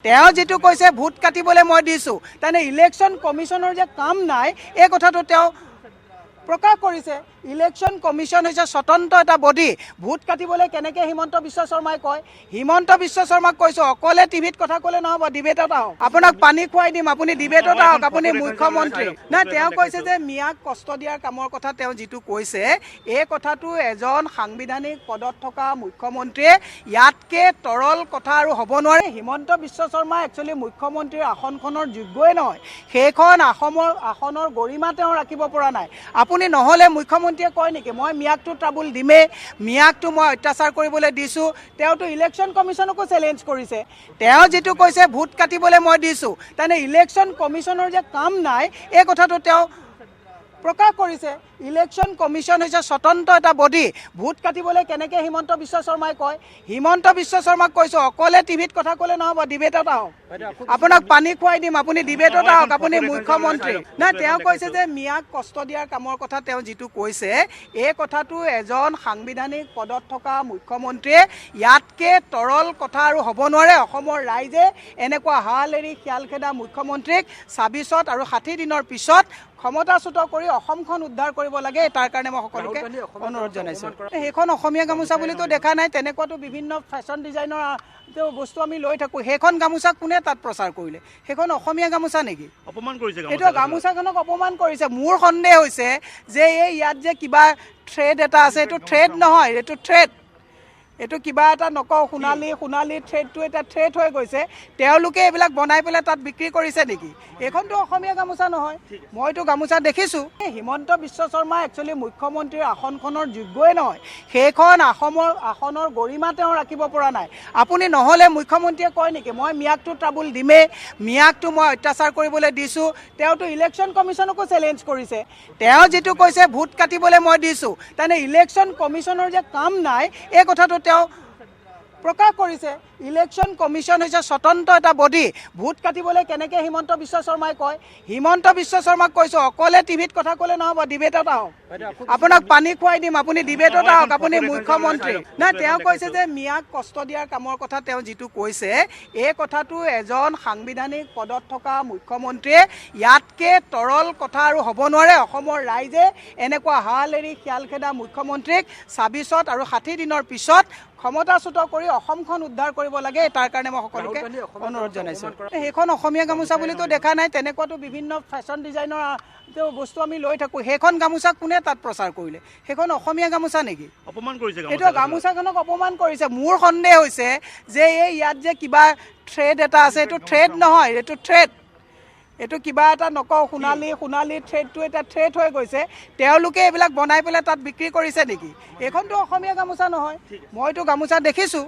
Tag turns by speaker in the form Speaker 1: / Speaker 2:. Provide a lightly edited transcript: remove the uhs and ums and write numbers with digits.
Speaker 1: তেওঁ যেটো কৈছে ভোট কাটিবলৈ মই দিছো তানে ইলেকশন কমিশনৰ যে কাম নাই এই কথাটো তেওঁ প্ৰকাশ কৰিছে। ইলেকশন কমিশন হৈছে স্বতন্ত্ৰ এটা বডি। ভোট কাটিবলৈ কেনেকৈ হিমন্ত বিশ্ব শৰ্মাই কয়, হিমন্ত বিশ্ব শৰ্মাক কৈছো অকলে টিভিত কথা ক'লে নহ'ব, ডিবেটত আহক, আপোনাক পানী খুৱাই দিম, আপুনি ডিবেটত আহক, আপুনি মুখ্যমন্ত্ৰী নাই। তেওঁ কৈছে যে মিয়াক কষ্ট দিয়াৰ কামৰ কথা তেওঁ যিটো কৈছে এই কথাটো এজন সাংবিধানিক পদত থকা মুখ্যমন্ত্ৰীয়ে ইয়াতকে তৰল কথা আৰু হ'ব নোৱাৰে। হিমন্ত বিশ্ব শৰ্মা একচুৱেলি মুখ্যমন্ত্ৰীৰ আসনখনৰ যোগ্যই নহয়, সেইখন আসনৰ গৰিমা তেওঁ ৰাখিব পৰা নাই। আপুনি নহ'লে মুখ্যমন্ত্ৰীয়ে কয় নেকি মই মিয়াকটো ট্ৰাবুল দিমেই, মিয়াকটো মই অত্যাচাৰ কৰিবলৈ দিছোঁ। তেওঁতো ইলেকশ্যন কমিশনকো চেলেঞ্জ কৰিছে। তেওঁ যেটো কৈছে ভোট কাটিবলৈ মই দিছোঁ তানে ইলেকশ্যন কমিশনৰ যে কাম নাই এই কথাটো তেওঁ প্ৰকাশ কৰিছে। ইলেকশ্যন কমিশন হৈছে স্বতন্ত্ৰ এটা বডি। ভোট কাটিবলৈ কেনেকৈ হিমন্ত বিশ্ব শৰ্মাই কয়, হিমন্ত বিশ্ব শৰ্মাক কৈছো অকলে টিভিত কথা ক'লে নহ'ব, ডিবেটত আহক, আপোনাক পানী খুৱাই দিম, আপুনি ডিবেটত আহক, আপুনি মুখ্যমন্ত্ৰী নাই। তেওঁ কৈছে যে মিয়াক কষ্ট দিয়াৰ কামৰ কথা তেওঁ যিটো কৈছে এই কথাটো এজন সাংবিধানিক পদত থকা মুখ্যমন্ত্ৰীয়ে ইয়াতকে তৰল কথা আৰু হ'ব নোৱাৰে। অসমৰ ৰাইজে এনেকুৱা হাল এৰি খিয়াল খেদা মুখ্যমন্ত্ৰীক ২৬ আৰু ৬০ দিনৰ পিছত ক্ষমতাচ্যুত কৰি অসমখন উদ্ধাৰ কৰিব লাগে। তাৰ কাৰণে মই সকলোকে অনুৰোধ জনাইছোঁ। সেইখন অসমীয়া গামোচা বুলিতো দেখা নাই, তেনেকুৱাতো বিভিন্ন ফেশ্বন ডিজাইনৰ বস্তু আমি লৈ থাকোঁ। সেইখন গামোচা কোনে তাত প্ৰচাৰ কৰিলে? সেইখন অসমীয়া গামোচা নেকি?
Speaker 2: অপমান কৰিছে,
Speaker 1: এইটো গামোচাখনক অপমান কৰিছে। মোৰ সন্দেহ হৈছে যে এই ইয়াত যে কিবা থ্ৰেড এটা আছে, এইটো থ্ৰেড নহয়, এইটো থ্ৰেড। এইটো কিবা এটা নকওঁ, সোণালী থ্ৰেডটো এটা থ্ৰেড হৈ গৈছে। তেওঁলোকে এইবিলাক বনাই পেলাই তাত বিক্ৰী কৰিছে নেকি? এইখনতো অসমীয়া গামোচা নহয়, মইতো গামোচা দেখিছোঁ। হিমন্ত বিশ্ব শৰ্মা একচুৱেলি মুখ্যমন্ত্ৰীৰ আসনখনৰ যোগ্যই নহয়, সেইখন আসনৰ গৰিমা তেওঁ ৰাখিব পৰা নাই। আপুনি নহ'লে মুখ্যমন্ত্ৰীয়ে কয় নেকি মই মিয়াকটো ট্ৰাবুল দিমেই, মিয়াকটো মই অত্যাচাৰ কৰিবলৈ দিছোঁ। তেওঁতো ইলেকশ্যন কমিশনকো চেলেঞ্জ কৰিছে। তেওঁ যেটো কৈছে ভোট কাটিবলৈ মই দিছোঁ তানে ইলেকশ্যন কমিশনৰ যে কাম নাই এই কথাটো তেওঁ প্ৰকাশ কৰিছে। ইলেকশ্যন কমিশন হৈছে স্বতন্ত্ৰ এটা বডি। ভোট কাটিবলৈ কেনেকৈ হিমন্ত বিশ্ব শৰ্মাই কয়, হিমন্ত বিশ্ব শৰ্মাক কৈছো অকলে টিভিত কথা ক'লে নহ'ব, ডিবেটত আহক, আপোনাক পানী খুৱাই দিম, আপুনি ডিবেটত আহক, আপুনি মুখ্যমন্ত্ৰী নাই। তেওঁ কৈছে যে মিয়াক কষ্ট দিয়াৰ কামৰ কথা তেওঁ যিটো কৈছে এই কথাটো এজন সাংবিধানিক পদত থকা মুখ্যমন্ত্ৰীয়ে ইয়াতকে তৰল কথা আৰু হ'ব নোৱাৰে। অসমৰ ৰাইজে এনেকুৱা হাল এৰি খিয়াল খেদা মুখ্যমন্ত্ৰীক ২৬ আৰু ৬০ দিনৰ পিছত ক্ষমতাচ্যুত কৰি অসমখন উদ্ধাৰ কৰিব লাগে। তাৰ কাৰণে মই সকলোকে অনুৰোধ জনাইছোঁ। সেইখন অসমীয়া গামোচা বুলিতো দেখা নাই, তেনেকুৱাতো বিভিন্ন ফেশ্বন ডিজাইনৰ বস্তু আমি লৈ থাকোঁ। সেইখন গামোচা কোনে তাত প্ৰচাৰ কৰিলে? সেইখন অসমীয়া গামোচা নেকি?
Speaker 2: অপমান কৰিছে,
Speaker 1: এইটো গামোচাখনক অপমান কৰিছে। মোৰ সন্দেহ হৈছে যে এই ইয়াত যে কিবা থ্ৰেড এটা আছে, এইটো থ্ৰেড নহয়, এইটো থ্ৰেড। এইটো কিবা এটা নকওঁ, সোণালী থ্ৰেডটো এটা থ্ৰেড হৈ গৈছে। তেওঁলোকে এইবিলাক বনাই পেলাই তাত বিক্ৰী কৰিছে নেকি? এইখনতো অসমীয়া গামোচা নহয়, মইতো গামোচা দেখিছোঁ।